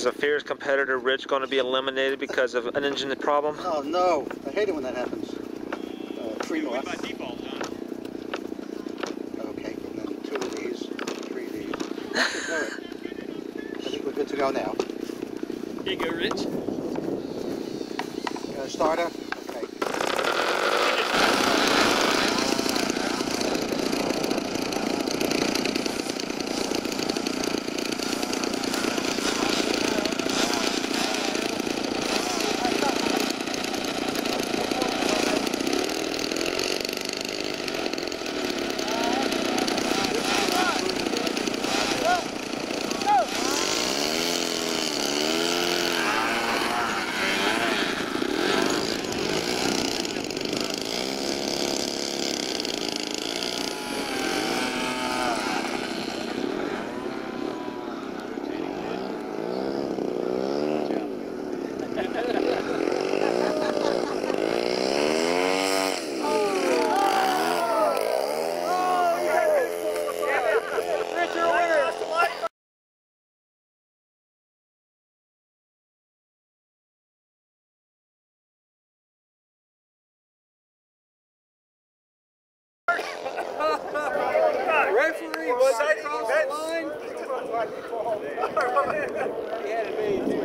Is a fierce competitor, Rich, going to be eliminated because of an engine problem? Oh no, I hate it when that happens. Three more. By default, John. Okay, and then 2 of these, 3 of these. That should do it. I think we're good to go now. Here you go, Rich. Got a starter? Okay. Referee was across the line. He had it made too.